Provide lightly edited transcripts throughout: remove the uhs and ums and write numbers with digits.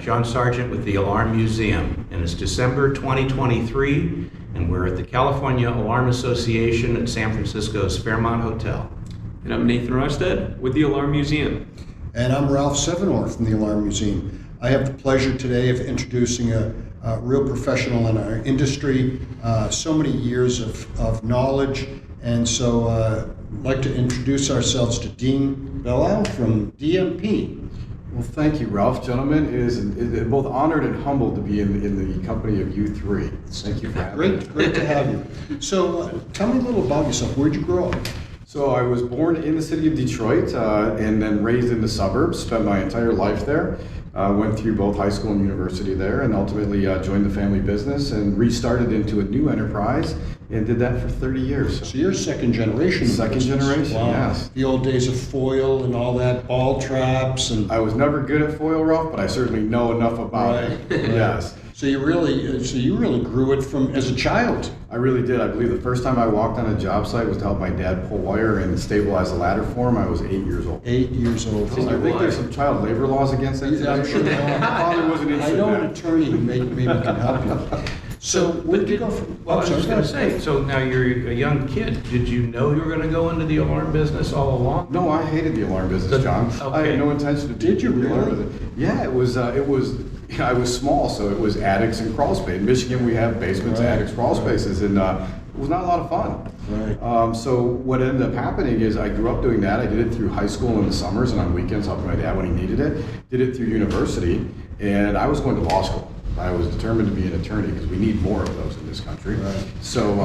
John Sargent with the Alarm Museum, and it's December 2023, and we're at the California Alarm Association at San Francisco's Fairmont Hotel. And I'm Nathan Raustad with the Alarm Museum. And I'm Ralph Sevinor from the Alarm Museum. I have the pleasure today of introducing a real professional in our industry, so many years of knowledge, and so I'd like to introduce ourselves to Dean BELISLE from DMP. Well, thank you, Ralph. Gentlemen, it is both honored and humbled to be in the company of you three. Thank you for having me. Great to have you. So tell me a little about yourself. Where'd you grow up? So I was born in the city of Detroit and then raised in the suburbs, spent my entire life there. Went through both high school and university there, and ultimately joined the family business and restarted into a new enterprise and did that for 30 years. So you're second generation. Second generation, wow. Yes. The old days of foil and all that, ball traps and... I was never good at foil, Ralph, but I certainly know enough about it. Yes. So you really grew it from as a child. I really did. I believe the first time I walked on a job site was to help my dad pull wire and stabilize a ladder for him. I was 8 years old. 8 years old. I think there's some child labor laws against that. Yeah, I'm sure there are. My father wasn't interested I know in an attorney who maybe can help you. So when did you go from? Well, I was just going to say, so now you're a young kid. Did you know you were going to go into the alarm business all along? No, I hated the alarm business, John. Okay. I had no intention to Did you the alarm really? business. Yeah, it was. I was small, so it was attics and crawl space. In Michigan, we have basements, Right. attics, crawl spaces, and it was not a lot of fun. Right. So what ended up happening is I grew up doing that. I did it through high school in the summers and on weekends, helping my dad when he needed it. Did it through university, and I was going to law school. I was determined to be an attorney because we need more of those in this country. Right. So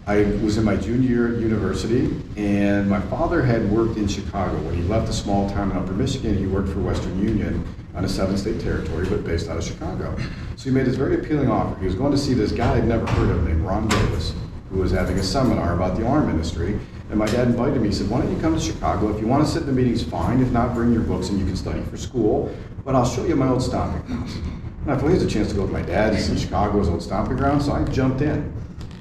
I was in my junior year at university, and my father had worked in Chicago. When he left a small town in Upper Michigan, he worked for Western Union on a 7-state territory, but based out of Chicago. So he made this very appealing offer. He was going to see this guy I'd never heard of named Ron Davis, who was having a seminar about the alarm industry. And my dad invited me. He said, why don't you come to Chicago? If you want to sit in the meetings, fine. If not, bring your books and you can study for school. But I'll show you my old stomping grounds. And I thought, here's a chance to go with my dad and see Chicago's old stomping grounds. So I jumped in.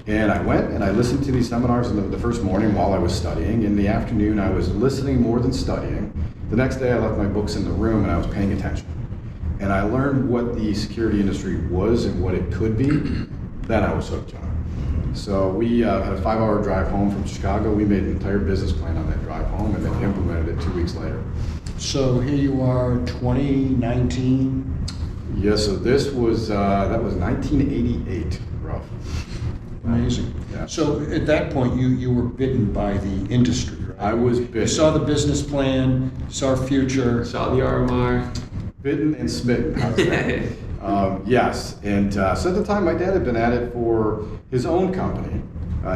And I went and I listened to these seminars in the first morning while I was studying. In the afternoon, I was listening more than studying. The next day, I left my books in the room and I was paying attention. And I learned what the security industry was and what it could be. Then I was hooked on it. So we had a 5-hour drive home from Chicago. We made an entire business plan on that drive home and then implemented it 2 weeks later. So here you are, 2019. Yes, so this was, that was 1988, Ralph. Amazing. Yeah. So at that point, you were bitten by the industry, right? I was bitten. You saw the business plan, saw future. Saw the RMR. Bitten and smitten, how's that? Yes, and so at the time my dad had been at it for his own company.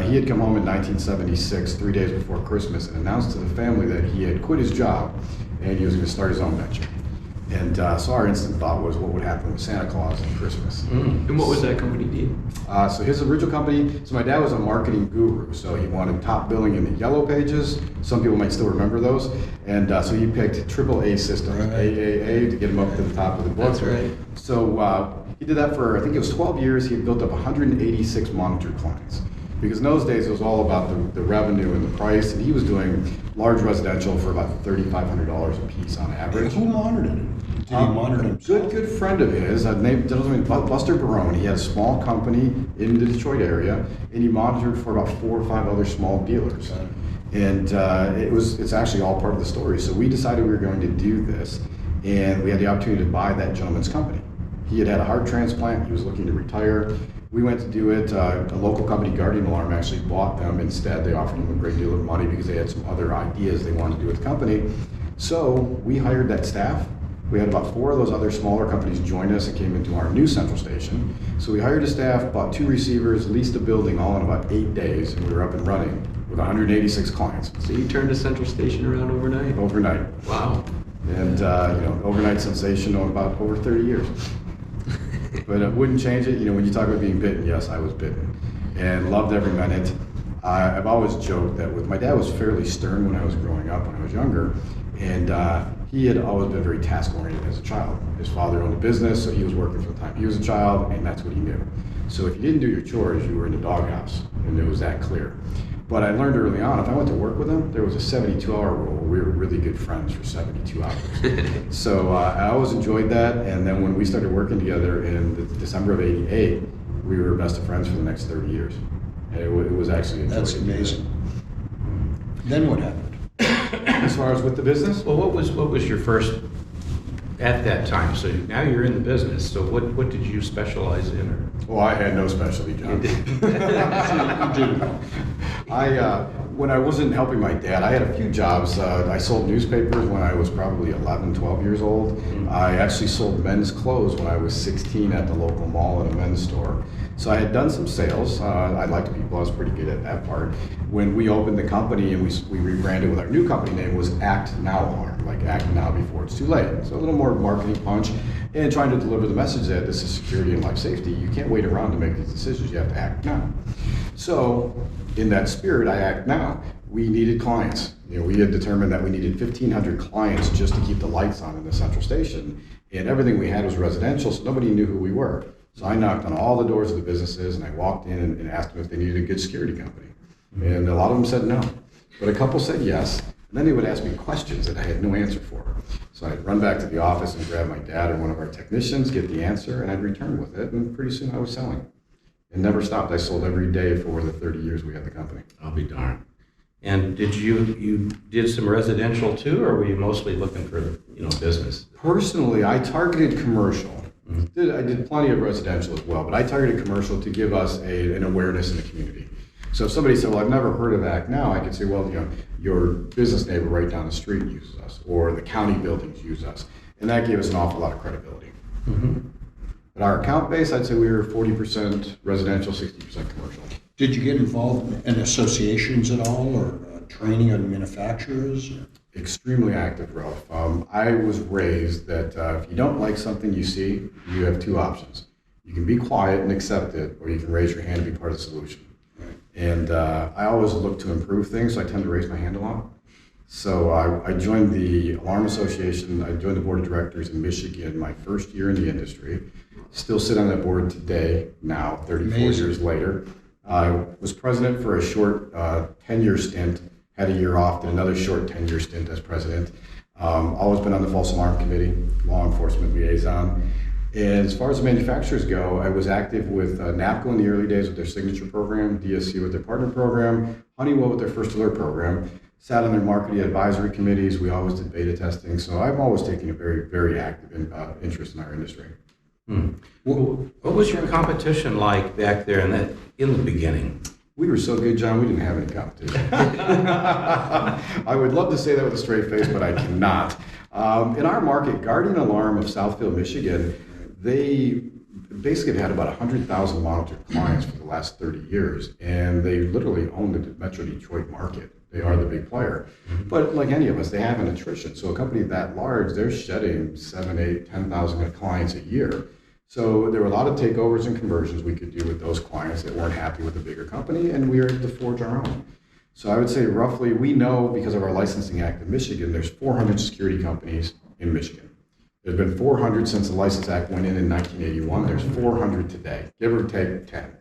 He had come home in 1976, 3 days before Christmas, and announced to the family that he had quit his job and he was going to start his own venture. And so our instant thought was, what would happen with Santa Claus and Christmas? And what was that company, Dean? So his original company, so my dad was a marketing guru, so he wanted top billing in the yellow pages. Some people might still remember those. And so he picked AAA systems, Right. AAA, to get him up to the top of the book. That's right. So he did that for, I think it was 12 years. He had built up 186 monitored clients. Because in those days, it was all about the revenue and the price, and he was doing large residential for about $3,500 a piece on average. Who monitored it? Did he monitor A himself? good friend of his, named gentleman Buster Barone. He had a small company in the Detroit area, and he monitored for about 4 or 5 other small dealers. And it's actually all part of the story. So we decided we were going to do this, and we had the opportunity to buy that gentleman's company. He had had a heart transplant. He was looking to retire. We went to do it. A local company, Guardian Alarm, actually bought them instead. They offered him a great deal of money because they had some other ideas they wanted to do with the company. So we hired that staff. We had about 4 of those other smaller companies join us and came into our new central station. So we hired a staff, bought 2 receivers, leased a building all in about 8 days, and we were up and running with 186 clients. So you turned the central station around overnight? Overnight. Wow. And overnight sensation of about over 30 years. But I wouldn't change it. When you talk about being bitten, yes, I was bitten and loved every minute. I've always joked that my dad was fairly stern when I was growing up, when I was younger, and he had always been very task-oriented as a child. His father owned a business, so he was working from the time he was a child, and that's what he knew. So if you didn't do your chores, you were in the doghouse, and it was that clear. But I learned early on, if I went to work with him, there was a 72-hour rule. We were really good friends for 72 hours. So I always enjoyed that. And then when we started working together in December of '88, we were best of friends for the next 30 years. And it was actually enjoyable. That's amazing. Then what happened? As far as with the business? Well, what was your first at that time? So now you're in the business. So what did you specialize in? Or? Well, I had no specialty, John. When I wasn't helping my dad, I had a few jobs. I sold newspapers when I was probably 11, 12 years old. I actually sold men's clothes when I was 16 at the local mall at a men's store. So I had done some sales. I liked people. I was pretty good at that part. When we opened the company and we rebranded with our new company name was Act Now Alarm, like act now before it's too late. So a little more marketing punch and trying to deliver the message that this is security and life safety. You can't wait around to make these decisions. You have to act now. So in that spirit, I act now. We needed clients. We had determined that we needed 1,500 clients just to keep the lights on in the central station. And everything we had was residential, so nobody knew who we were. So I knocked on all the doors of the businesses and I walked in and asked them if they needed a good security company. And a lot of them said no, but a couple said yes. And then they would ask me questions that I had no answer for. So I'd run back to the office and grab my dad or one of our technicians, get the answer, and I'd return with it. And pretty soon I was selling. It never stopped. I sold every day for the 30 years we had the company. I'll be darned. And did you did some residential too, or were you mostly looking for business? Personally, I targeted commercial. I did plenty of residential as well, but I targeted commercial to give us an awareness in the community. So if somebody said, well, I've never heard of Act Now, I could say, well, your business neighbor right down the street uses us, or the county buildings use us. And that gave us an awful lot of credibility. But our account base, I'd say we were 40% residential, 60% commercial. Did you get involved in associations at all, or training on manufacturers? Extremely active, Ralph. I was raised that if you don't like something you see, you have two options. You can be quiet and accept it, or you can raise your hand and be part of the solution. Right. And I always look to improve things, so I tend to raise my hand a lot. So I joined the Alarm Association. I joined the board of directors in Michigan my first year in the industry. Still sit on that board today, now, 34 years later. I was president for a short 10-year stint, had a year off, did another short 10-year stint as president. Always been on the false alarm committee, law enforcement liaison. And as far as the manufacturers go, I was active with NAPCO in the early days with their signature program, DSC with their partner program, Honeywell with their first alert program, sat on their marketing advisory committees. We always did beta testing. So I've always taken a very, very active interest in our industry. What was your competition like back there in the beginning? We were so good, John, we didn't have any competition. I would love to say that with a straight face, but I cannot. In our market, Guardian Alarm of Southfield, Michigan, they basically have had about 100,000 monitored clients for the last 30 years, and they literally own the Metro Detroit market. They are the big player. But like any of us, they have an attrition. So a company that large, they're shedding 7, 8, 10,000 clients a year. So there were a lot of takeovers and conversions we could do with those clients that weren't happy with the bigger company, and we were able to forge our own. So I would say roughly, we know because of our licensing act in Michigan, there's 400 security companies in Michigan. There's been 400 since the License Act went in 1981. There's 400 today, give or take 10.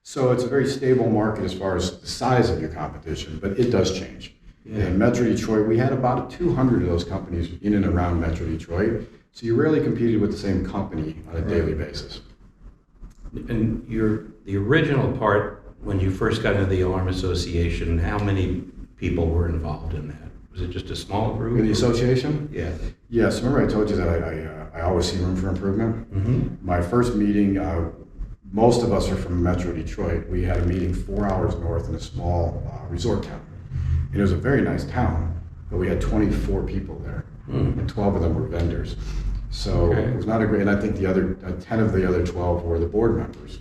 So it's a very stable market as far as the size of your competition, but it does change. Yeah. In Metro Detroit, we had about 200 of those companies in and around Metro Detroit. So you rarely competed with the same company on a daily basis. And the original part, when you first got into the Alarm Association, how many people were involved in that? Was it just a small group? In the association? Yeah. Yes, remember I told you that I always see room for improvement? My first meeting, most of us are from Metro Detroit. We had a meeting 4 hours north in a small resort town. And it was a very nice town, but we had 24 people there, and 12 of them were vendors. So it was not a great, and I think the other 10 of the other 12 were the board members.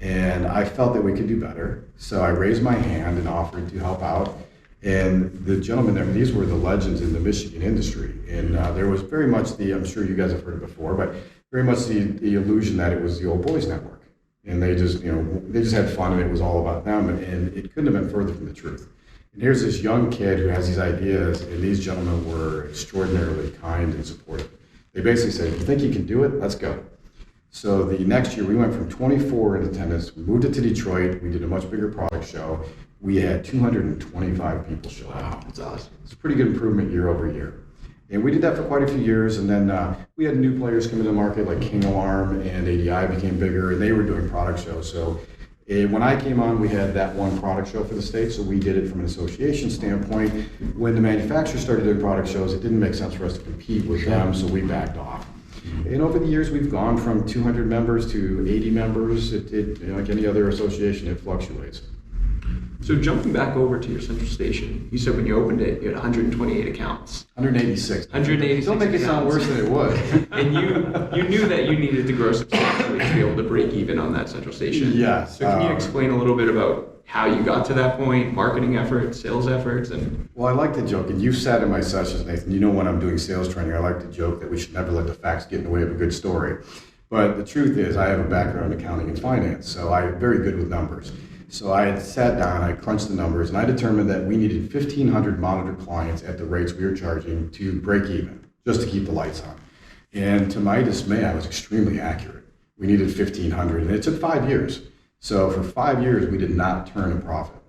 And I felt that we could do better. So I raised my hand and offered to help out. And the gentlemen there, these were the legends in the Michigan industry. And there was very much I'm sure you guys have heard it before, but very much the illusion that it was the old boys network. And they just had fun and it was all about them. And it couldn't have been further from the truth. And here's this young kid who has these ideas, and these gentlemen were extraordinarily kind and supportive. They basically said, if you think you can do it, let's go. So the next year, we went from 24 in attendance. We moved it to Detroit. We did a much bigger product show. we had 225 people show up. Wow. That's awesome. It's a pretty good improvement year over year. And we did that for quite a few years, and then we had new players come into the market, like King Alarm and ADI became bigger, and they were doing product shows. So when I came on, we had that one product show for the state, so we did it from an association standpoint. When the manufacturers started doing product shows, it didn't make sense for us to compete with them, so we backed off. And over the years, we've gone from 200 members to 80 members. Like any other association, it fluctuates. So jumping back over to your central station, you said when you opened it, you had 128 accounts. 186. 186 Don't make it sound accounts. worse than it was. And you knew that you needed to grow substantially to be able to break even on that central station. Yes. So can you explain a little bit about how you got to that point, marketing efforts, sales efforts, and Well, I like to joke, and you've sat in my sessions, Nathan, you know when I'm doing sales training, I like to joke that we should never let the facts get in the way of a good story. But the truth is, I have a background in accounting and finance, so I'm very good with numbers. So I had sat down, I crunched the numbers, and I determined that we needed 1,500 monitored clients at the rates we were charging to break even, just to keep the lights on. And to my dismay, I was extremely accurate. We needed 1,500, and it took 5 years. So for 5 years, we did not turn a profit.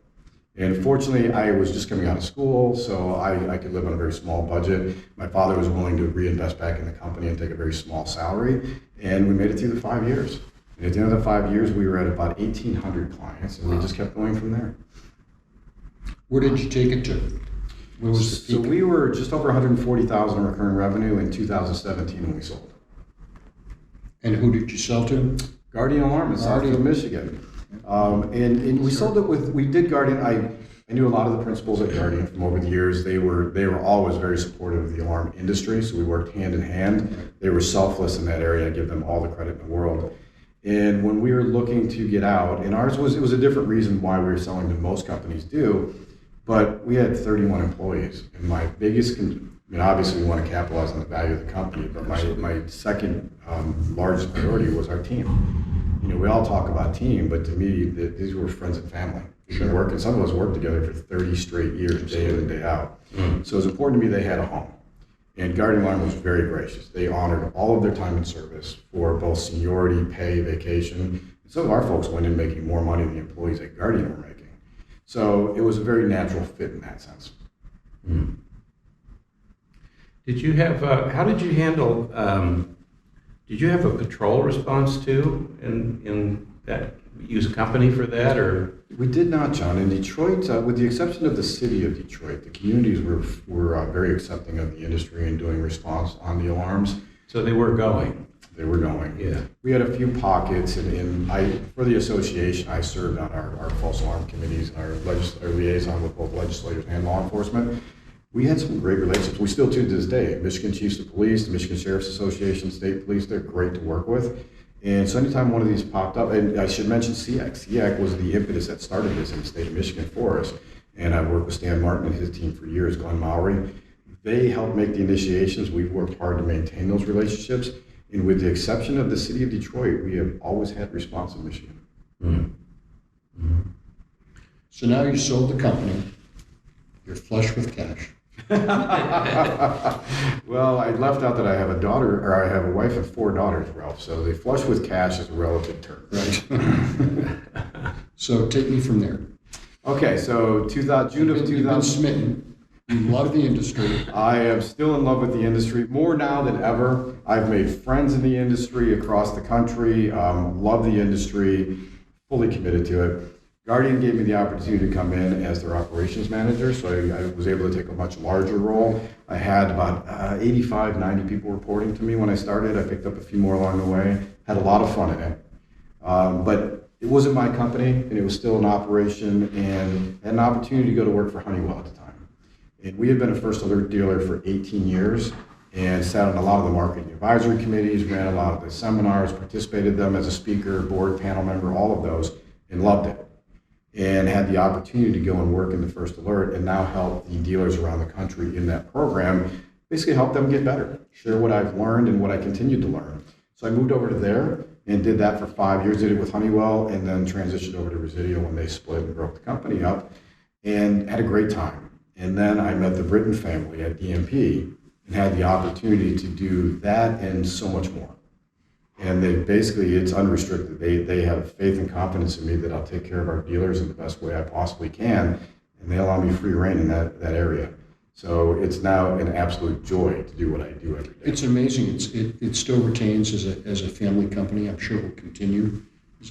And fortunately, I was just coming out of school, so I could live on a very small budget. My father was willing to reinvest back in the company and take a very small salary, and we made it through the 5 years. And at the end of the 5 years, we were at about 1,800 clients, and we just kept going from there. Where did you take it to? Where was the So peak? we were just over 140,000 in recurring revenue in 2017 when we sold. And who did you sell to? Guardian Alarm in Southfield, Michigan. And we sold it with, we did Guardian, I knew a lot of the principals at Guardian from over the years. They were always very supportive of the alarm industry, so we worked hand in hand. They were selfless in that area. I give them all the credit in the world. And when we were looking to get out, and it was a different reason why we were selling than most companies do, but we had 31 employees. And my biggest, obviously we want to capitalize on the value of the company, but my second largest priority was our team. We all talk about team, but to me, these were friends and family. We've been working, some of us worked together for 30 straight years, day in and day out. So it was important to me they had a home. And Guardian Alarm was very gracious. They honored all of their time and service for both seniority, pay, vacation. And some of our folks went in making more money than the employees at Guardian were making. So it was a very natural fit in that sense. Did you have, how did you handle, did you have a patrol response too in that, use a company for that or? We did not, John. In Detroit, with the exception of the city of Detroit, the communities were very accepting of the industry and doing response on the alarms. So they were going? They were going. Yeah. We had a few pockets, and for the association, I served on our false alarm committees and our liaison with both legislators and law enforcement. We had some great relationships. We still do to this day. Michigan Chiefs of Police, the Michigan Sheriff's Association, State Police, they're great to work with. And so anytime one of these popped up, and I should mention SEAC. SEAC was the impetus that started this in the state of Michigan for us. And I've worked with Stan Martin and his team for years, Glenn Mowry. They helped make the initiations. We've worked hard to maintain those relationships. And with the exception of the city of Detroit, we have always had response in Michigan. So now you sold the company. You're flush with cash. Well, I left out that I have I have a wife and 4 daughters, Ralph. So the flush with cash is a relative term. Right. So take me from there. Okay, so June of You've been 2000. smitten. You love the industry. I am still in love with the industry, more now than ever. I've made friends in the industry across the country, love the industry, fully committed to it. Guardian gave me the opportunity to come in as their operations manager, so I was able to take a much larger role. I had about 85, 90 people reporting to me when I started. I picked up a few more along the way, had a lot of fun in it. But it wasn't my company, and it was still an operation, and had an opportunity to go to work for Honeywell at the time. And we had been a First Alert dealer for 18 years and sat on a lot of the marketing advisory committees, ran a lot of the seminars, participated in them as a speaker, board, panel member, all of those, and loved it. And had the opportunity to go and work in the First Alert and now help the dealers around the country in that program, basically help them get better, share what I've learned and what I continue to learn. So I moved over to there and did that for 5 years, did it with Honeywell, and then transitioned over to Residio when they split and broke the company up, and had a great time. And then I met the Britton family at DMP and had the opportunity to do that and so much more. And it's unrestricted. They have faith and confidence in me that I'll take care of our dealers in the best way I possibly can, and they allow me free reign in that area. So it's now an absolute joy to do what I do every day. It's amazing. It still retains as a family company. I'm sure it will continue.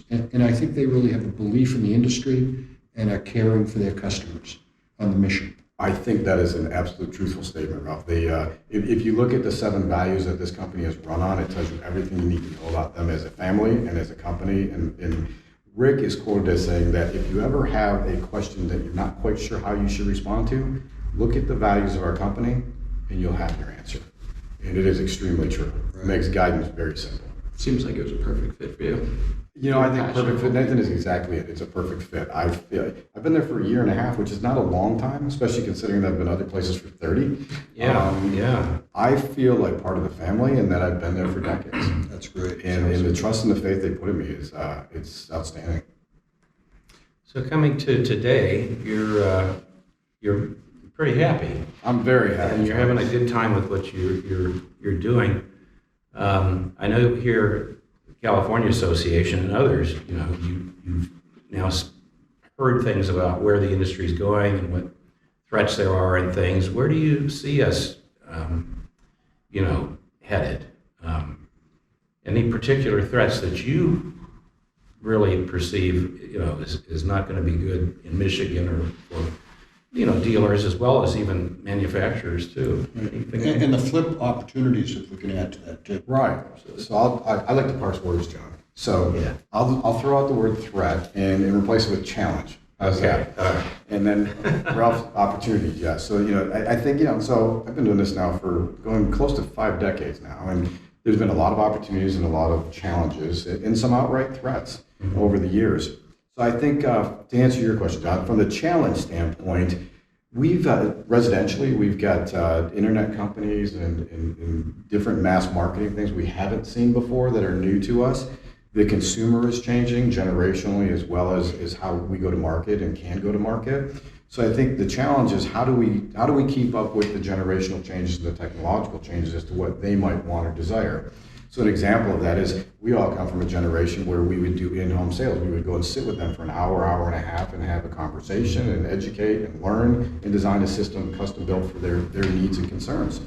And I think they really have a belief in the industry and are caring for their customers on the mission. I think that is an absolute truthful statement, Ralph. If you look at the 7 values that this company has run on, it tells you everything you need to know about them as a family and as a company. And Rick is quoted as saying that if you ever have a question that you're not quite sure how you should respond to, look at the values of our company and you'll have your answer. And it is extremely true. It makes guidance very simple. Seems like it was a perfect fit for you. You know, I think perfect fit, Nathan, is exactly it. It's a perfect fit. I've been there for a year and a half, which is not a long time, especially considering that I've been other places for 30. Yeah. I feel like part of the family and that I've been there for decades. That's great. And the trust and the faith they put in me is it's outstanding. So coming to today, you're pretty happy. I'm very happy. And you're having a good time with what you're doing. I know here, California Association and others, you know, you've now heard things about where the industry is going and what threats there are and things. Where do you see us, headed? Any particular threats that you really perceive, is not going to be good in Michigan or dealers as well as even manufacturers too? And the flip opportunities, if we can add to that too. Right. So I like to parse words, John. So Yeah. I'll throw out the word threat and replace it with challenge. How's that? All right. And then Ralph's opportunities, yeah. So, I think, so I've been doing this now for going close to 5 decades now. And there's been a lot of opportunities and a lot of challenges and some outright threats over the years. So I think to answer your question, John, from the challenge standpoint, we've residentially, we've got internet companies and different mass marketing things we haven't seen before that are new to us. The consumer is changing generationally as well as how we go to market and can go to market. So I think the challenge is how do we keep up with the generational changes and the technological changes as to what they might want or desire. So an example of that is we all come from a generation where we would do in-home sales. We would go and sit with them for an hour, hour and a half and have a conversation and educate and learn and design a system custom built for their needs and concerns.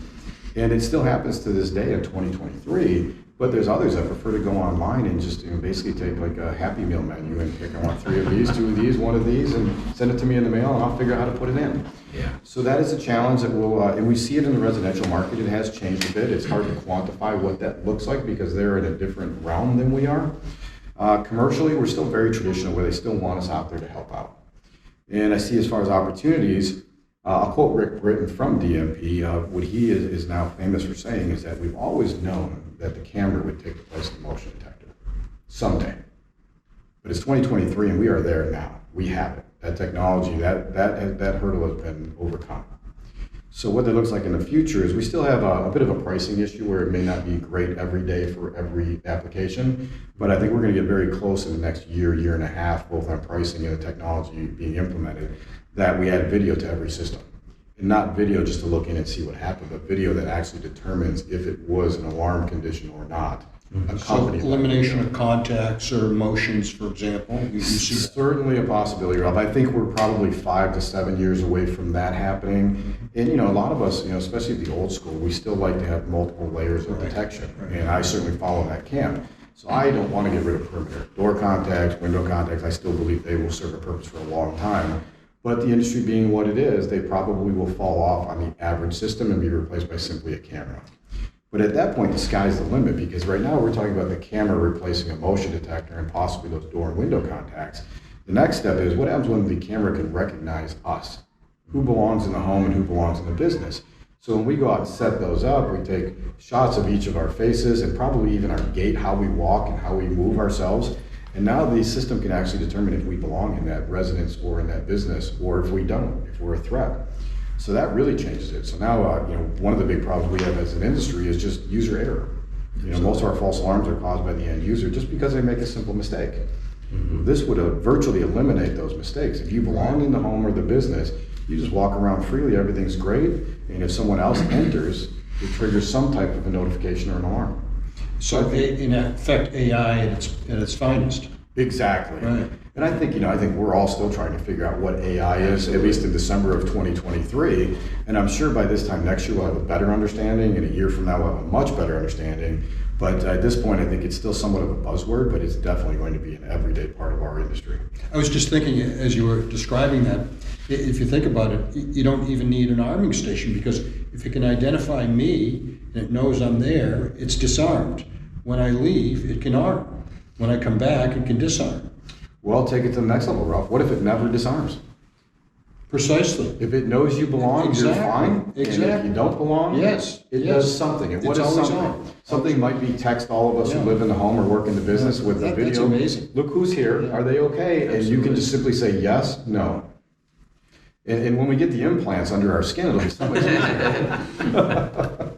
And it still happens to this day in 2023, but there's others that prefer to go online and just basically take like a Happy Meal menu and pick, I want 3 of these, 2 of these, 1 of these, and send it to me in the mail and I'll figure out how to put it in. Yeah. So that is a challenge that will, and we see it in the residential market. It has changed a bit. It's hard to quantify what that looks like because they're in a different realm than we are. Commercially, we're still very traditional where they still want us out there to help out. And I see as far as opportunities, I'll quote Rick Britton from DMP. What he is now famous for saying is that we've always known that the camera would take the place of the motion detector someday. But it's 2023 and we are there now. We have it. That technology, that hurdle has been overcome. So what that looks like in the future is we still have a bit of a pricing issue where it may not be great every day for every application, but I think we're going to get very close in the next year and a half, both on pricing and the technology being implemented, that we add video to every system. And not video just to look in and see what happened, but video that actually determines if it was an alarm condition or not. So elimination of contacts or motions, for example, you see that. Certainly a possibility, Rob. I think we're probably 5 to 7 years away from that happening. And a lot of us, especially the old school, we still like to have multiple layers of protection. And I certainly follow that camp. So I don't want to get rid of perimeter. Door contacts, window contacts, I still believe they will serve a purpose for a long time. But the industry being what it is, they probably will fall off on the average system and be replaced by simply a camera. But at that point, the sky's the limit, because right now we're talking about the camera replacing a motion detector and possibly those door and window contacts. The next step is what happens when the camera can recognize us, who belongs in the home and who belongs in the business. So when we go out and set those up, we take shots of each of our faces and probably even our gait, how we walk and how we move ourselves. And now the system can actually determine if we belong in that residence or in that business, or if we don't, if we're a threat. So that really changes it. So now, one of the big problems we have as an industry is just user error. Most of our false alarms are caused by the end user just because they make a simple mistake. This would virtually eliminate those mistakes. If you belong in the home or the business, you just walk around freely, everything's great. And if someone else enters, it triggers some type of a notification or an alarm. So in effect, AI at its finest. Exactly. Right. And I think we're all still trying to figure out what AI is, at least in December of 2023. And I'm sure by this time next year we'll have a better understanding, and a year from now we'll have a much better understanding. But at this point, I think it's still somewhat of a buzzword, but it's definitely going to be an everyday part of our industry. I was just thinking, as you were describing that, if you think about it, you don't even need an arming station, because if it can identify me and it knows I'm there, it's disarmed. When I leave, it can arm. When I come back, it can disarm. Well, take it to the next level, Ralph. What if it never disarms? Precisely. If it knows you belong, you're fine. Exactly. And if you don't belong, it does something. And what It's is always something? on. Something might be text all of us who live in the home or work in the business with the video. That's amazing. Look who's here. Yeah. Are they okay? And you can just simply say yes, no. And when we get the implants under our skin, it'll be so much easier.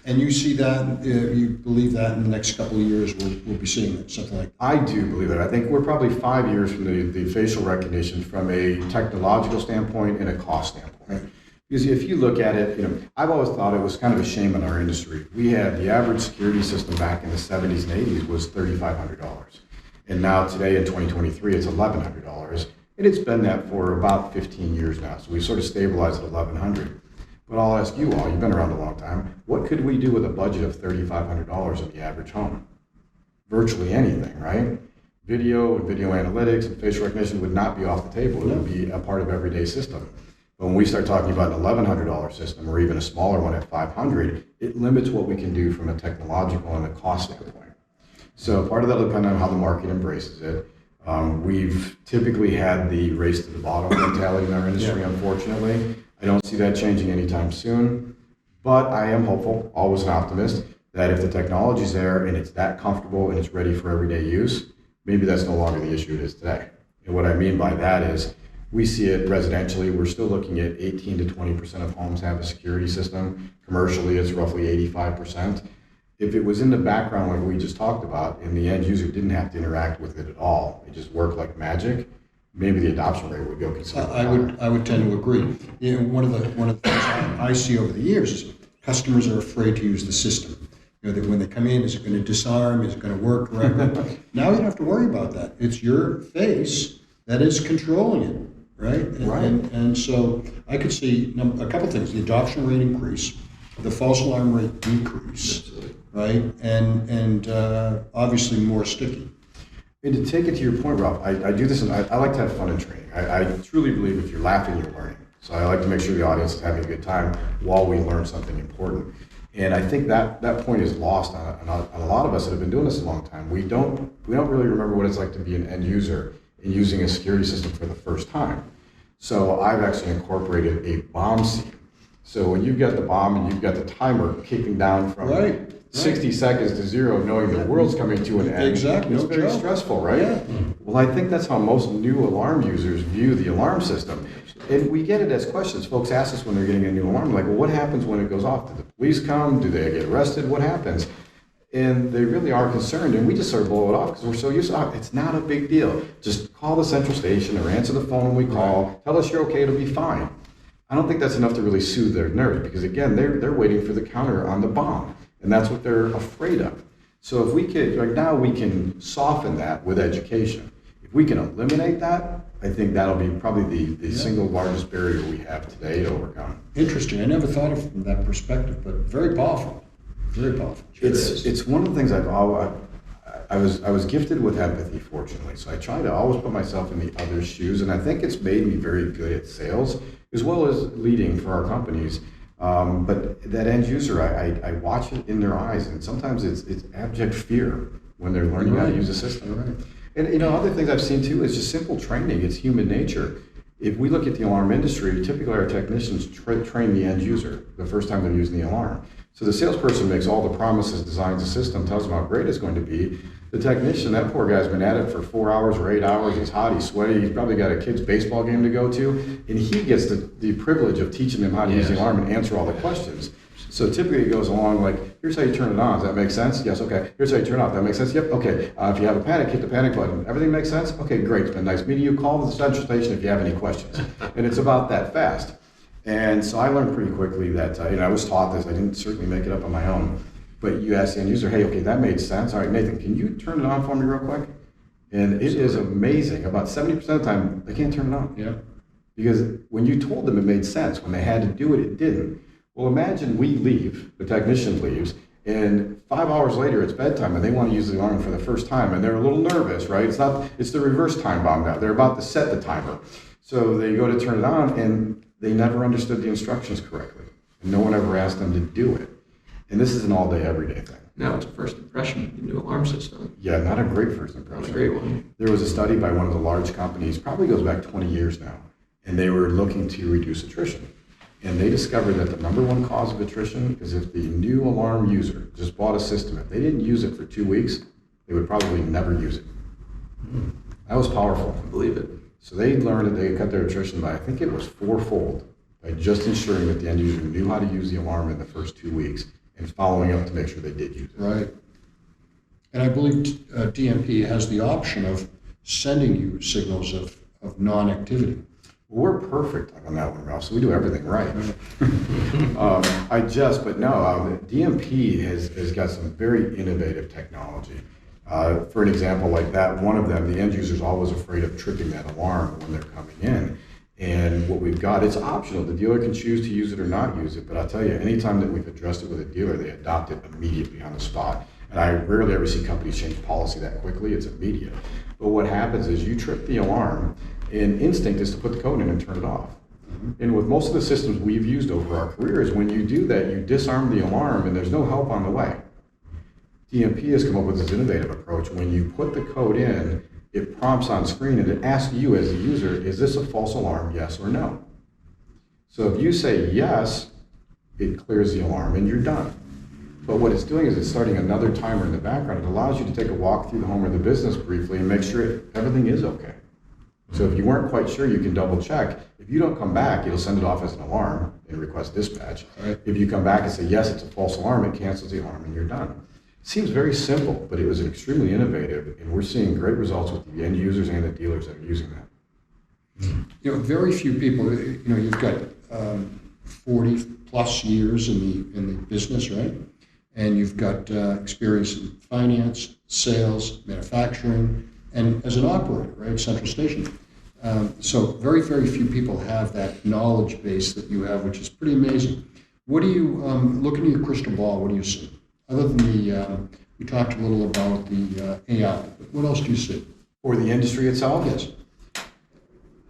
And you see that, you believe that in the next couple of years we'll be seeing it, something like that? I do believe that. I think we're probably 5 years from the facial recognition from a technological standpoint and a cost standpoint. Right. Because if you look at it, I've always thought it was kind of a shame in our industry. We had the average security system back in the 70s and 80s was $3,500. And now today in 2023, it's $1,100. And it's been that for about 15 years now. So we sort of stabilized at $1,100. But I'll ask you all, you've been around a long time, what could we do with a budget of $3,500 in the average home? Virtually anything, right? Video and video analytics and facial recognition would not be off the table. It would be a part of everyday system. But when we start talking about an $1,100 system or even a smaller one at $500, it limits what we can do from a technological and a cost standpoint. So part of that will depend on how the market embraces it. We've typically had the race to the bottom mentality in our industry, unfortunately. I don't see that changing anytime soon, but I am hopeful, always an optimist, that if the technology's there and it's that comfortable and it's ready for everyday use, maybe that's no longer the issue it is today. And what I mean by that is, we see it residentially, we're still looking at 18 to 20% of homes have a security system. Commercially, it's roughly 85%. If it was in the background like we just talked about, and the end user didn't have to interact with it at all, it just worked like magic, maybe the adoption rate would go considerably higher. I would tend to agree. One of the things I see over the years is customers are afraid to use the system. That when they come in, is it going to disarm? Is it going to work correctly? Now you don't have to worry about that. It's your face that is controlling it, right? And so I could see a couple things: the adoption rate increase, the false alarm rate decrease, right? And obviously more sticky. And to take it to your point, Ralph, I do this, and I like to have fun in training. I truly believe if you're laughing, you're learning. So I like to make sure the audience is having a good time while we learn something important. And I think that point is lost on a lot of us that have been doing this a long time. We don't really remember what it's like to be an end user in using a security system for the first time. So I've actually incorporated a bomb scene. So when you've got the bomb and you've got the timer kicking down from 60 seconds to zero, knowing the world's coming to an end, Exactly. it's very stressful, right? Yeah. Well, I think that's how most new alarm users view the alarm system. And we get it as questions. Folks ask us when they're getting a new alarm, like, well, what happens when it goes off? Do the police come? Do they get arrested? What happens? And they really are concerned, and we just sort of blow it off because we're so used to it. It's not a big deal. Just call the central station or answer the phone when we call. Tell us you're okay, it'll be fine. I don't think that's enough to really soothe their nerves because, again, they're waiting for the counter on the bomb, and that's what they're afraid of. So if we could, like now we can soften that with education. If we can eliminate that, I think that'll be probably the single largest barrier we have today to overcome. Interesting. I never thought of it from that perspective, but very powerful. Very powerful. It's one of the things I was gifted with empathy, fortunately. So I try to always put myself in the other's shoes, and I think it's made me very good at sales as well as leading for our companies. But that end user, I watch it in their eyes, and sometimes it's abject fear when they're learning how to use the system. Right. And other things I've seen too is just simple training. It's human nature. If we look at the alarm industry, typically our technicians train the end user the first time they're using the alarm. So the salesperson makes all the promises, designs the system, tells them how great it's going to be. The technician, that poor guy's been at it for 4 hours or 8 hours. He's hot, he's sweaty. He's probably got a kid's baseball game to go to, and he gets the privilege of teaching them how to use the alarm and answer all the questions. So typically it goes along like, here's how you turn it on. Does that make sense? Yes, okay. Here's how you turn it off. That makes sense? Yep, okay. If you have a panic, hit the panic button. Everything makes sense? Okay, great. It's been nice meeting you. Call the central station if you have any questions. And it's about that fast. And so I learned pretty quickly that, I was taught this. I didn't certainly make it up on my own. But you ask the end user, hey, okay, that made sense. All right, Nathan, can you turn it on for me real quick? And it is amazing. About 70% of the time, they can't turn it on. Yeah. Because when you told them it made sense, when they had to do it, it didn't. Well, imagine we leave, the technician leaves, and 5 hours later it's bedtime and they want to use the alarm for the first time and they're a little nervous, right? It's the reverse time bomb now. They're about to set the timer. So they go to turn it on and they never understood the instructions correctly. And no one ever asked them to do it. And this is an all day, everyday thing. Now it's a first impression, the new alarm system. Yeah, not a great first impression. Not a great one. There was a study by one of the large companies, probably goes back 20 years now, and they were looking to reduce attrition. And they discovered that the number one cause of attrition is if the new alarm user just bought a system. If they didn't use it for 2 weeks, they would probably never use it. That was powerful. I believe it. So they learned that they could cut their attrition by, I think it was 4-fold, by just ensuring that the end user knew how to use the alarm in the first 2 weeks and following up to make sure they did use it. Right. And I believe DMP has the option of sending you signals of non-activity. We're perfect on that one, Ralph, so we do everything right. DMP has got some very innovative technology. For an example like that, one of them, the end user's always afraid of tripping that alarm when they're coming in. And what we've got, it's optional. The dealer can choose to use it or not use it, but I'll tell you, anytime that we've addressed it with a dealer, they adopt it immediately on the spot. And I rarely ever see companies change policy that quickly. It's immediate. But what happens is you trip the alarm, and instinct is to put the code in and turn it off. And with most of the systems we've used over our careers, when you do that, you disarm the alarm and there's no help on the way. DMP has come up with this innovative approach. When you put the code in, it prompts on screen and it asks you as a user, is this a false alarm, yes or no? So if you say yes, it clears the alarm and you're done. But what it's doing is it's starting another timer in the background. It allows you to take a walk through the home or the business briefly and make sure everything is okay. So if you weren't quite sure, you can double check. If you don't come back, it'll send it off as an alarm and request dispatch. Right. If you come back and say, yes, it's a false alarm, it cancels the alarm and you're done. It seems very simple, but it was extremely innovative, and we're seeing great results with the end users and the dealers that are using that. You know, very few people, you know, you've got 40 plus years in the business, right? And you've got experience in finance, sales, manufacturing, and as an operator, right, Central Station. So very, very few people have that knowledge base that you have, which is pretty amazing. What do you, look into your crystal ball, what do you see? Other than we talked a little about the AI, but what else do you see? For the industry itself? Yes.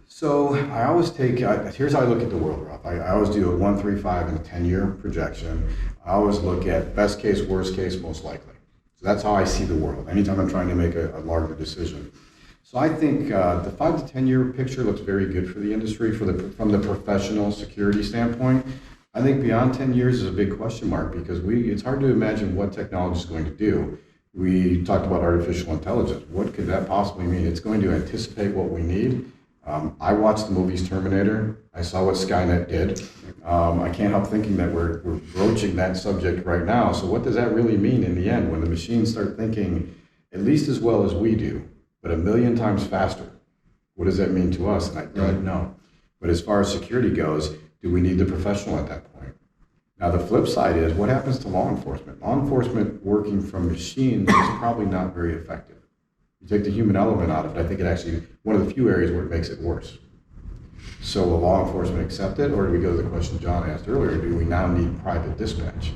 So I always take, here's how I look at the world, Ralph. I always do a 1, 3, 5, and a 10-year projection. I always look at best case, worst case, most likely. So that's how I see the world, anytime I'm trying to make a larger decision. So I think the 5 to 10-year picture looks very good for the industry from the professional security standpoint. I think beyond 10 years is a big question mark because it's hard to imagine what technology is going to do. We talked about artificial intelligence. What could that possibly mean? It's going to anticipate what we need. I watched the movies Terminator. I saw what Skynet did. I can't help thinking that we're broaching that subject right now. So what does that really mean in the end when the machines start thinking at least as well as we do, but 1,000,000 times faster? What does that mean to us? And I don't know. But as far as security goes, do we need the professional at that point? Now the flip side is, what happens to law enforcement? Law enforcement working from machines is probably not very effective. You take the human element out of it, I think it actually, one of the few areas where it makes it worse. So will law enforcement accept it, or do we go to the question John asked earlier, do we now need private dispatch?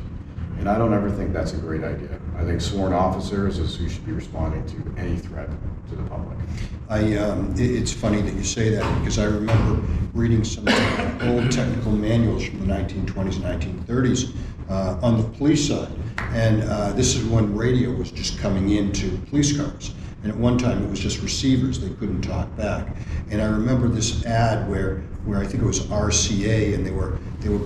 And I don't ever think that's a great idea. I think sworn officers is who should be responding to any threat to the public. It's funny that you say that because I remember reading some old technical manuals from the 1920s and 1930s on the police side. And this is when radio was just coming into police cars. And at one time it was just receivers, they couldn't talk back. And I remember this ad where I think it was RCA, and they were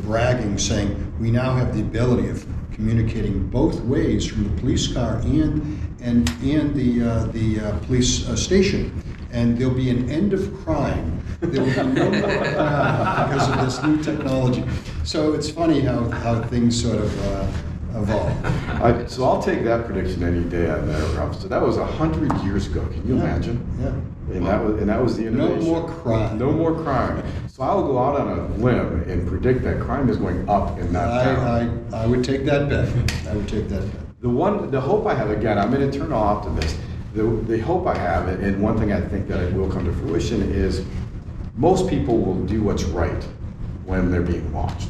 bragging, saying, we now have the ability of communicating both ways from the police car and the police station. And there'll be an end of crime. There will be no more crime because of this new technology. So it's funny how things sort of evolve. So I'll take that prediction any day on that, Ralph. So that was 100 years ago. Can you imagine? Yeah. And that was the No innovation. more crime. No more crime. So I will go out on a limb and predict that crime is going up and not down. I would take that bet. I would take that bet. The hope I have, again, I'm an eternal optimist. The hope I have, and one thing I think that will come to fruition is most people will do what's right when they're being watched.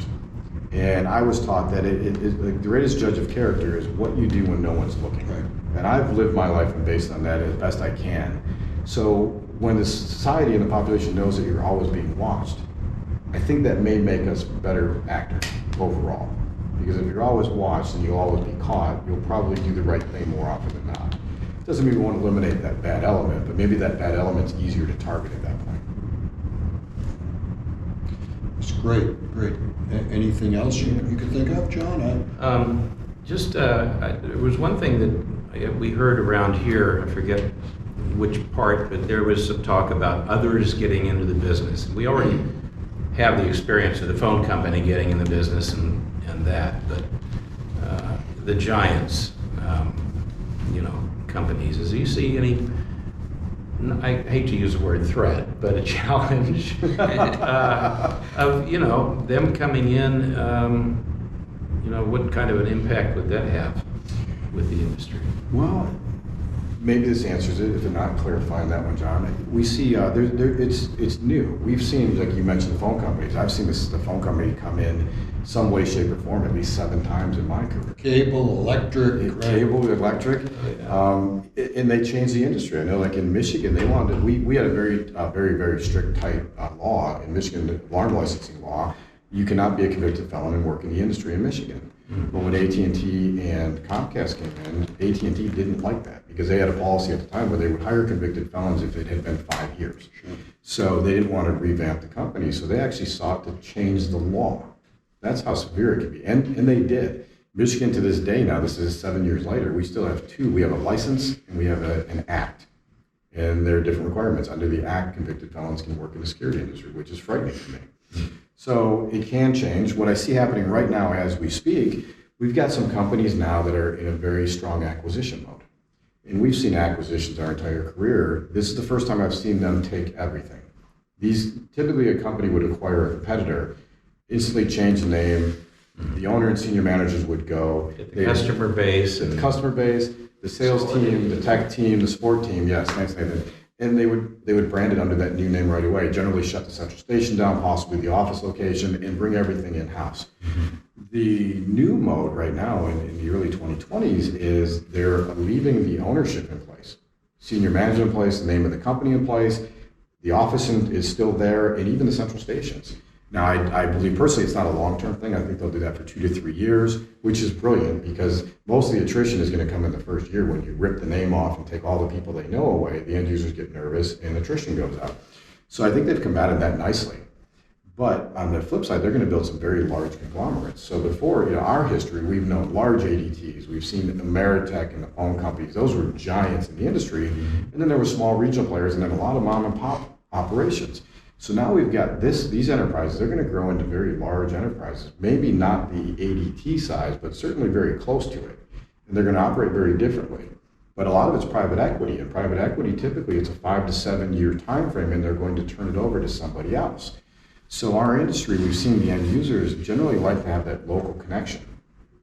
And I was taught that the greatest judge of character is what you do when no one's looking. Right. And I've lived my life based on that as best I can. So when the society and the population knows that you're always being watched, I think that may make us better actors overall. Because if you're always watched and you'll always be caught, you'll probably do the right thing more often than not. Doesn't mean we want to eliminate that bad element, but maybe that bad element's easier to target at that point. It's great, great. Anything else you could think of, John? There was one thing that we heard around here, I forget which part, but there was some talk about others getting into the business. We already have the experience of the phone company getting in the business and that, but the giants, companies, do you see any, I hate to use the word threat, but a challenge of, them coming in, what kind of an impact would that have with the industry? Well, maybe this answers it if they're not clarifying that one, John. We see it's new. We've seen, like you mentioned, the phone companies. I've seen the phone company come in some way, shape, or form at least 7 times in my career. Cable, electric. Cable, electric, and they changed the industry. I know, like in Michigan, they wanted. We had a very, very strict, tight law in Michigan, the alarm licensing law. You cannot be a convicted felon and work in the industry in Michigan. But when AT&T and Comcast came in, AT&T didn't like that because they had a policy at the time where they would hire convicted felons if it had been 5 years. Sure. So they didn't want to revamp the company, so they actually sought to change the law. That's how severe it could be, and they did. Michigan to this day now, this is 7 years later, we still have 2. We have a license and we have an act. And there are different requirements. Under the act, convicted felons can work in the security industry, which is frightening to me. So it can change. What I see happening right now as we speak, we've got some companies now that are in a very strong acquisition mode. And we've seen acquisitions our entire career. This is the first time I've seen them take everything. Typically a company would acquire a competitor, instantly change the name, the owner and senior managers would go. The customer base. The customer base, the sales team, the tech team, the support team, yes, thanks Nathan. And they would brand it under that new name right away, generally shut the central station down, possibly the office location, and bring everything in-house. The new mode right now in the early 2020s is they're leaving the ownership in place. Senior management in place, the name of the company in place, the office is still there, and even the central stations. Now, I believe personally it's not a long-term thing. I think they'll do that for 2 to 3 years, which is brilliant because most of the attrition is going to come in the first year when you rip the name off and take all the people they know away. The end users get nervous and attrition goes up. So I think they've combated that nicely. But on the flip side, they're going to build some very large conglomerates. So before, our history, we've known large ADTs. We've seen Ameritech and the phone companies. Those were giants in the industry. And then there were small regional players and then a lot of mom and pop operations. So now we've got these enterprises, they're going to grow into very large enterprises, maybe not the ADT size, but certainly very close to it. And they're going to operate very differently. But a lot of it's private equity, and private equity, typically it's a 5 to 7 year time frame, and they're going to turn it over to somebody else. So our industry, we've seen the end users generally like to have that local connection.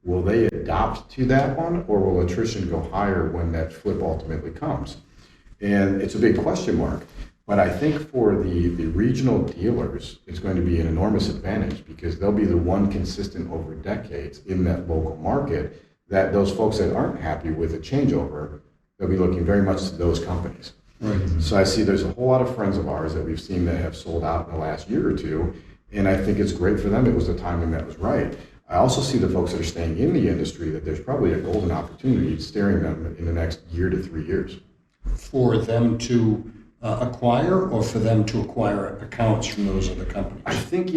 Will they adopt to that one, or will attrition go higher when that flip ultimately comes? And it's a big question mark. But I think for the regional dealers, it's going to be an enormous advantage because they'll be the one consistent over decades in that local market that those folks that aren't happy with a changeover, they'll be looking very much to those companies. Right. So I see there's a whole lot of friends of ours that we've seen that have sold out in the last year or two, and I think it's great for them. It was the timing that was right. I also see the folks that are staying in the industry that there's probably a golden opportunity staring them in the next year to 3 years. For them to acquire, or for them to acquire accounts from those other companies? I think,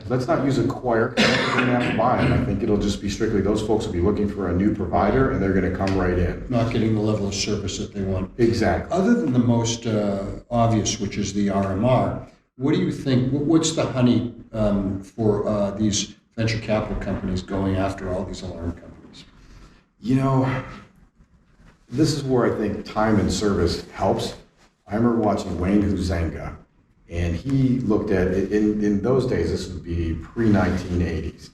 let's not use acquire because they're going to have to buy them. I think it'll just be strictly those folks will be looking for a new provider and they're going to come right in. Not getting the level of service that they want. Exactly. Other than the most obvious, which is the RMR, what do you think, what's the honey for these venture capital companies going after all these alarm companies? You know, this is where I think time and service helps. I remember watching Wayne Huizenga, and he looked at it in those days. This would be pre-1980s.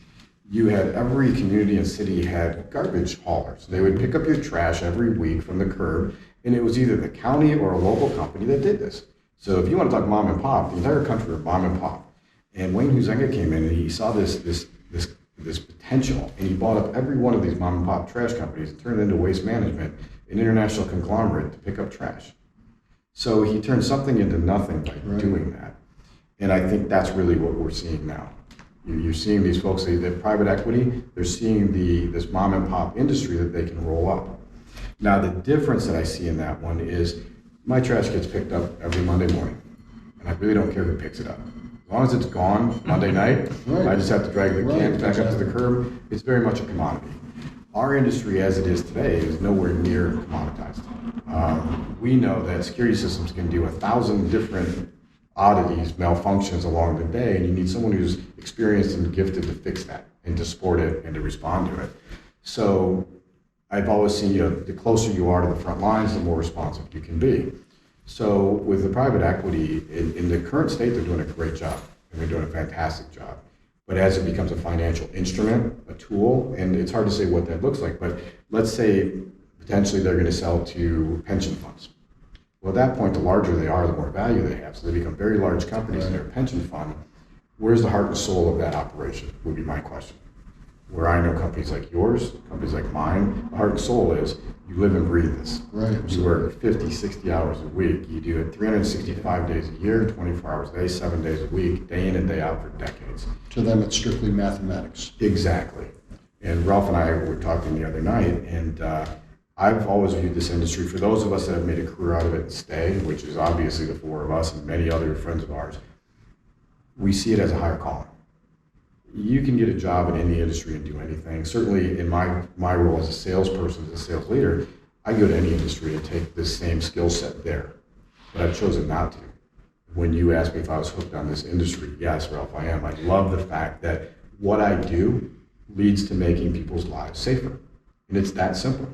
You had every community and city had garbage haulers. They would pick up your trash every week from the curb, and it was either the county or a local company that did this. So if you want to talk mom and pop, the entire country were mom and pop. And Wayne Huizenga came in and he saw this potential, and he bought up every one of these mom and pop trash companies and turned it into Waste Management, an international conglomerate to pick up trash. So he turned something into nothing by doing that. And I think that's really what we're seeing now. You're seeing these folks, the private equity, they're seeing this mom and pop industry that they can roll up. Now the difference that I see in that one is my trash gets picked up every Monday morning, and I really don't care who picks it up. As long as it's gone Monday night, I just have to drag the can back up to the curb. It's very much a commodity. Our industry as it is today is nowhere near commoditized. We know that security systems can do 1,000 different oddities, malfunctions along the day, and you need someone who's experienced and gifted to fix that and to support it and to respond to it. So I've always seen, the closer you are to the front lines, the more responsive you can be. So with the private equity, in the current state, they're doing a great job, and they're doing a fantastic job. But as it becomes a financial instrument, a tool, and it's hard to say what that looks like, but let's say potentially they're going to sell to pension funds. Well, at that point, the larger they are, the more value they have. So they become very large companies in their pension fund. Where's the heart and soul of that operation, would be my question. Where I know companies like yours, companies like mine, the heart and soul is you live and breathe this. Right. You work 50, 60 hours a week. You do it 365 days a year, 24 hours a day, 7 days a week, day in and day out for decades. To them, it's strictly mathematics. Exactly. And Ralph and I were talking the other night, and I've always viewed this industry, for those of us that have made a career out of it and stay, which is obviously the four of us and many other friends of ours, we see it as a higher calling. You can get a job in any industry and do anything. Certainly in my role as a salesperson, as a sales leader, I go to any industry and take this same skill set there. But I've chosen not to. When you ask me if I was hooked on this industry, yes, Ralph, I am. I love the fact that what I do leads to making people's lives safer. And it's that simple.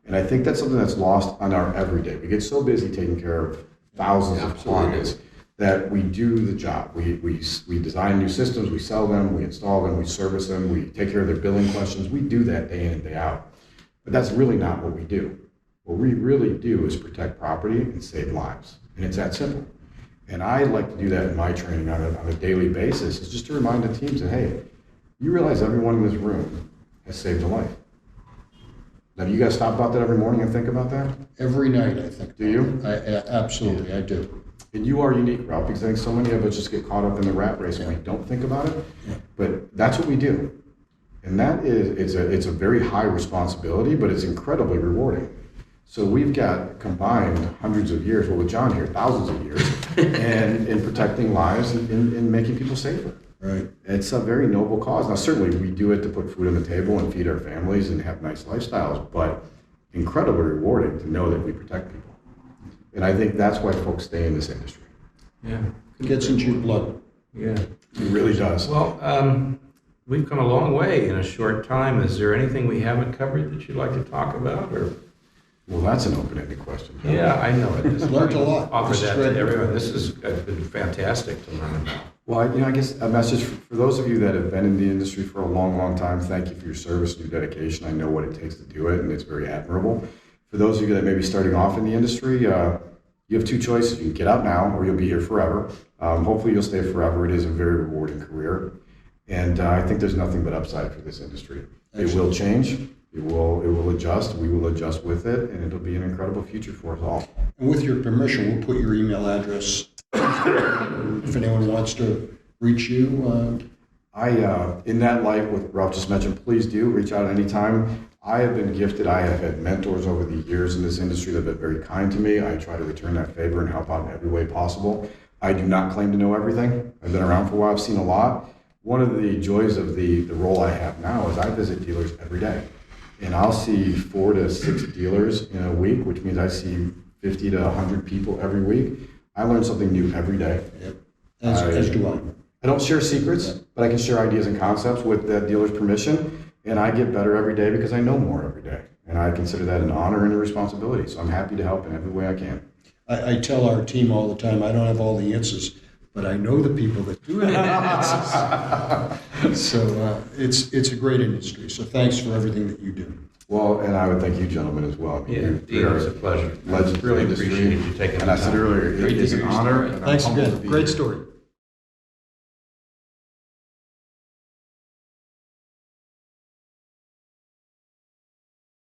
And I think that's something that's lost on our everyday. We get so busy taking care of thousands of clients that we do the job. We design new systems, we sell them, we install them, we service them, we take care of their billing questions. We do that day in and day out. But that's really not what we do. What we really do is protect property and save lives. And it's that simple. And I like to do that in my training on a daily basis, is just to remind the teams that, hey, you realize everyone in this room has saved a life. Now, do you guys stop about that every morning and think about that? Every night, I think. Do you? Absolutely, I do. And you are unique, Ralph, because I think so many of us just get caught up in the rat race and we don't think about it. Yeah. But that's what we do. And that is, it's a very high responsibility, but it's incredibly rewarding. So we've got combined hundreds of years, well with John here, thousands of years, and in protecting lives and making people safer. Right. It's a very noble cause. Now, certainly we do it to put food on the table and feed our families and have nice lifestyles, but incredibly rewarding to know that we protect people. And I think that's why folks stay in this industry. Yeah. It gets into your blood. Yeah. It really does. Well, we've come a long way in a short time. Is there anything we haven't covered that you'd like to talk about? Or? Well, that's an open-ended question. Yeah, I know it is. Learned a lot. Offer This is that great. to everyone. This has been fantastic to learn about. Well, I guess a message for those of you that have been in the industry for a long, long time, thank you for your service and your dedication. I know what it takes to do it, and it's very admirable. For those of you that may be starting off in the industry, you have two choices. You can get out now, or you'll be here forever. Hopefully, you'll stay forever. It is a very rewarding career, and I think there's nothing but upside for this industry. It will change. It will adjust. We will adjust with it, and it'll be an incredible future for us all. And with your permission, we'll put your email address if anyone wants to reach you. In that light, what Ralph just mentioned, please do reach out anytime. I have been gifted. I have had mentors over the years in this industry that have been very kind to me. I try to return that favor and help out in every way possible. I do not claim to know everything. I've been around for a while. I've seen a lot. One of the joys of the role I have now is I visit dealers every day. And I'll see 4 to 6 dealers in a week, which means I see 50 to 100 people every week. I learn something new every day. Yep. As do I. I don't share secrets, but I can share ideas and concepts with that dealer's permission. And I get better every day because I know more every day. And I consider that an honor and a responsibility. So I'm happy to help in every way I can. I tell our team all the time, I don't have all the answers, but I know the people that do have the answers. So it's a great industry. So thanks for everything that you do. Well, and I would thank you gentlemen as well. I mean, Yeah, you Dean, it's a pleasure. legends Really in the industry. appreciate you taking And the I said time. earlier, Great it to is hear an your honor. story. and I'm Thanks humbled to again. be Great here. story.